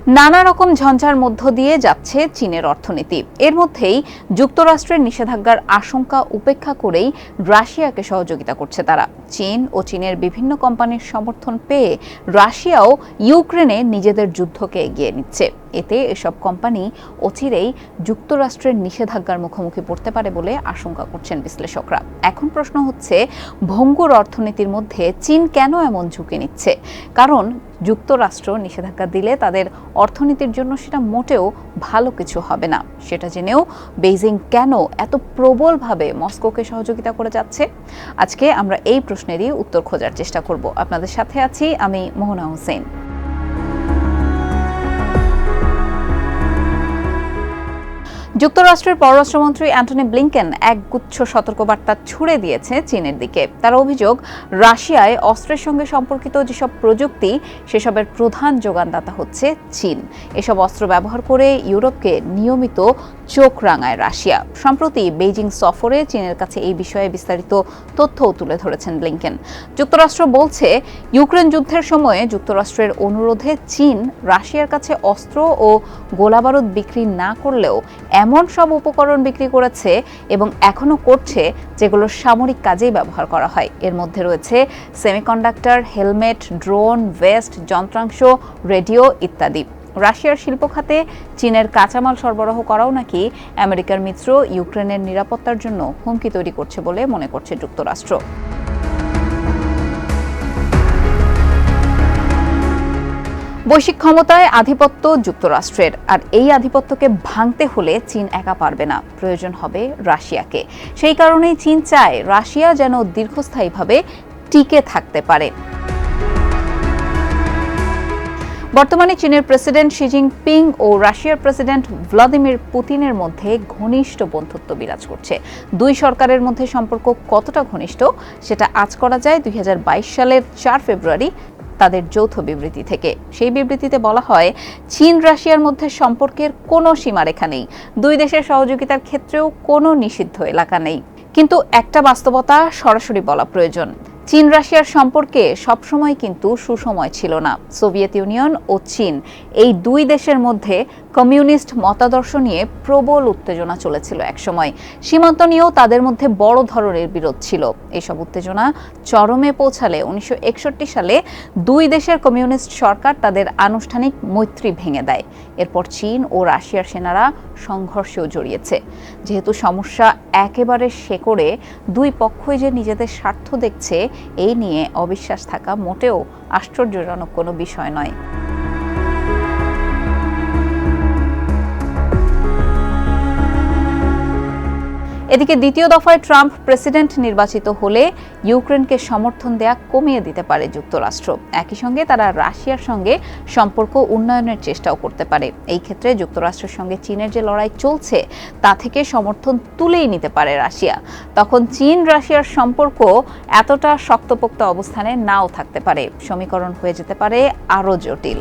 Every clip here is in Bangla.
নানা রকম ঝঞ্ঝার মধ্য দিয়ে যাচ্ছে চীনের অর্থনীতি। এর মধ্যেই যুক্তরাষ্ট্রের নিষেধাজ্ঞার আশঙ্কা উপেক্ষা করেই রাশিয়াকে সহযোগিতা করছে তারা। চীন ও চীনের বিভিন্ন কোম্পানির সমর্থন পেয়ে রাশিয়াও ইউক্রেনে নিজেদের যুদ্ধকে এগিয়ে নিচ্ছে। এতে এসব কোম্পানি অচিরেই যুক্তরাষ্ট্রের নিষেধাজ্ঞার মুখোমুখি পড়তে পারে বলে আশঙ্কা করছেন বিশ্লেষকরা। এখন প্রশ্ন হচ্ছে, ভঙ্গুর অর্থনীতির মধ্যে চীন কেন এমন ঝুঁকি নিচ্ছে? কারণ যুক্তরাষ্ট্র নিষেধাজ্ঞা দিলে তাদের অর্থনীতির জন্য সেটা মোটেও ভালো কিছু হবে না। সেটা জেনেও বেইজিং কেন এত প্রবলভাবে মস্কোকে সহযোগিতা করে যাচ্ছে? আজকে আমরা এই প্রশ্নেরই উত্তর খোঁজার চেষ্টা করব। আপনাদের সাথে আছি আমি মোহনা হোসেন। যুক্তরাষ্ট্রের পররাষ্ট্রমন্ত্রী অ্যান্টনি ব্লিংকেন একগুচ্ছ সতর্কবার্তা ছুড়ে দিয়েছে চীনের দিকে। তার অভিযোগ, রাশিয়ায় অস্ত্রের সঙ্গে সম্পর্কিত যেসব প্রযুক্তি, সেসবের প্রধান যোগানদাতা হচ্ছে চীন। এসব অস্ত্র ব্যবহার করে ইউরোপকে নিয়মিত চোখ রাঙায় রাশিয়া। সম্প্রতি বেইজিং সফরে চীনের কাছে এই বিষয়ে বিস্তারিত তথ্যও তুলে ধরেছেন ব্লিংকেন। যুক্তরাষ্ট্র বলছে, ইউক্রেন যুদ্ধের সময়ে যুক্তরাষ্ট্রের অনুরোধে চীন রাশিয়ার কাছে অস্ত্র ও গোলাবারুদ বিক্রি না করলেও এমন সব উপকরণ বিক্রি করেছে এবং এখনও করছে যেগুলো সামরিক কাজেই ব্যবহার করা হয়। এর মধ্যে রয়েছে সেমিকন্ডাক্টর, হেলমেট, ড্রোন, ভেস্ট, যন্ত্রাংশ, রেডিও ইত্যাদি। রাশিয়ার শিল্প খাতে চীনের কাঁচামাল সরবরাহ করাও নাকি আমেরিকার মিত্র ইউক্রেনের নিরাপত্তার জন্য হুমকি তৈরি করছে বলে মনে করছে যুক্তরাষ্ট্র। বৈশ্বিক ক্ষমতায় আধিপত্য যুক্তরাষ্ট্রের, আর এই আধিপত্যকে ভাঙতে হলে চীন একা পারবে না, প্রয়োজন হবে রাশিয়াকে। সেই কারণেই চীন চায় রাশিয়া যেন দীর্ঘস্থায়ীভাবে টিকে থাকতে পারে। বর্তমানে চীনের প্রেসিডেন্ট শি জিনপিং ও রাশিয়ার প্রেসিডেন্ট ভ্লাদিমির পুতিনের মধ্যে ঘনিষ্ঠ বন্ধুত্ব বিরাজ করছে। দুই সরকারের মধ্যে সম্পর্ক কতটা ঘনিষ্ঠ সেটা আঁচ করা যায় 2022 সালের 4 ফেব্রুয়ারি তাদের যৌথ বিবৃতি থেকে। সেই বিবৃতিতে বলা হয়, চীন রাশিয়ার মধ্যে সম্পর্কের কোনো সীমারেখা নেই, দুই দেশের সহযোগিতার ক্ষেত্রেও কোনো নিষিদ্ধ এলাকা নেই। কিন্তু একটা বাস্তবতা সরাসরি বলা প্রয়োজন, চীন রাশিয়ার সম্পর্কে সবসময় কিন্তু সুসময় ছিল না। সোভিয়েত ইউনিয়ন ও চীন, এই দুই দেশের মধ্যে কমিউনিস্ট মতাদর্শ নিয়ে প্রবল উত্তেজনা চলেছিল একসময়। সীমান্ত নিয়েও তাদের মধ্যে বড় ধরনের বিরোধ ছিল। এসব উত্তেজনা চরমে পৌঁছালে 1961 সালে দুই দেশের কমিউনিস্ট সরকার তাদের আনুষ্ঠানিক মৈত্রী ভেঙে দেয়। এরপর চীন ও রাশিয়ার সেনারা সংঘর্ষেও জড়িয়েছে। যেহেতু সমস্যা একেবারে শেকড়ে, দুই পক্ষই যে নিজেদের স্বার্থ দেখছে, এই নিয়ে অবিশ্বাস থাকা মোটেও আশ্চর্যজনক কোনো বিষয় নয়। এদিকে দ্বিতীয় দফায় ট্রাম্প প্রেসিডেন্ট নির্বাচিত হলে ইউক্রেনকে সমর্থন দেয়া কমিয়ে দিতে পারে যুক্তরাষ্ট্র। একই সঙ্গে তারা রাশিয়ার সঙ্গে সম্পর্ক উন্নয়নের চেষ্টাও করতে পারে। এই ক্ষেত্রে যুক্তরাষ্ট্রের সঙ্গে চীনের যে লড়াই চলছে, তা থেকে সমর্থন তুলেই নিতে পারে রাশিয়া। তখন চীন রাশিয়ার সম্পর্ক এতটা শক্তপোক্ত অবস্থানে নাও থাকতে পারে, সমীকরণ হয়ে যেতে পারে আরও জটিল।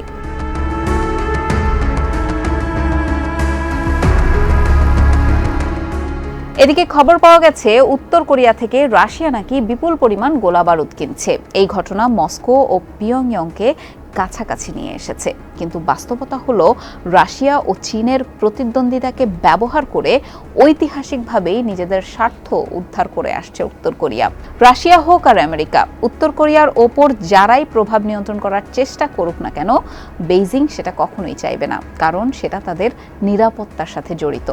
এদিকে খবর পাওয়া গেছে, উত্তর কোরিয়া থেকে রাশিয়া নাকি বিপুল পরিমাণ গোলাবারুদ কিনছে। এই ঘটনা মস্কো ও পিয়ংইয়ংকে কাছাকাছি নিয়ে এসেছে। কিন্তু বাস্তবতা হলো, রাশিয়া ও চীনের প্রতিদ্বন্দ্বিতাকে ব্যবহার করে ঐতিহাসিকভাবেই নিজেদের স্বার্থ উদ্ধার করে আসছে উত্তর কোরিয়া। রাশিয়া হোক আর আমেরিকা, উত্তর কোরিয়ার ওপর যারাই প্রভাব নিয়ন্ত্রণ করার চেষ্টা করুক না কেন, বেইজিং সেটা কখনোই চাইবে না, কারণ সেটা তাদের নিরাপত্তার সাথে জড়িত।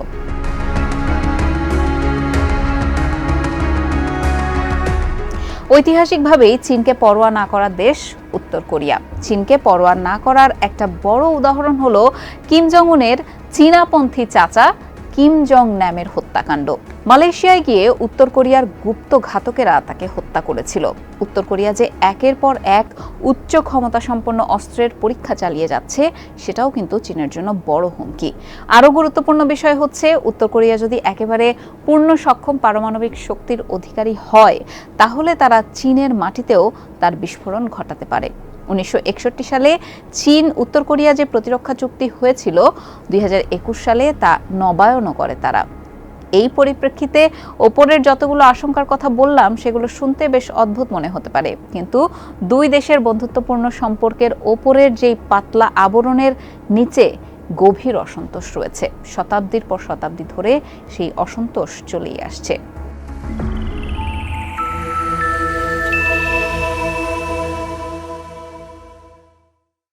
ঐতিহাসিকভাবেই চীনকে পরোয়া না করার দেশ উত্তর কোরিয়া। চীনকে পরোয়া না করার একটা বড় উদাহরণ হলো কিম জং উনের চীনাপন্থী চাচা কিম জং নামের হত্যাকাণ্ড। মালয়েশিয়ায় গিয়ে উত্তর কোরিয়ার গুপ্ত ঘাতকেরা তাকে হত্যা করেছিল। উত্তর কোরিয়া যে একের পর এক উচ্চ ক্ষমতা সম্পন্ন অস্ত্রের পরীক্ষা চালিয়ে যাচ্ছে, সেটাও কিন্তু চীনের জন্য বড় হুমকি। আরও গুরুত্বপূর্ণ বিষয় হচ্ছে, উত্তর কোরিয়া যদি একেবারে পূর্ণ সক্ষম পারমাণবিক শক্তির অধিকারী হয়, তাহলে তারা চীনের মাটিতেও তার বিস্ফোরণ ঘটাতে পারে। 1961 সালে চীন উত্তর কোরিয়া যে প্রতিরক্ষা চুক্তি হয়েছিল, 2021 সালে তা নবায়নও করে তারা। এই পরিপ্রেক্ষিতে ওপরের যতগুলো আশঙ্কার কথা বললাম সেগুলো শুনতে বেশ অদ্ভুত মনে হতে পারে, কিন্তু দুই দেশের বন্ধুত্বপূর্ণ সম্পর্কের ওপরের যেই পাতলা আবরণের নিচে গভীর অসন্তোষ রয়েছে। শতাব্দীর পর শতাব্দী ধরে সেই অসন্তোষ চলেই আসছে।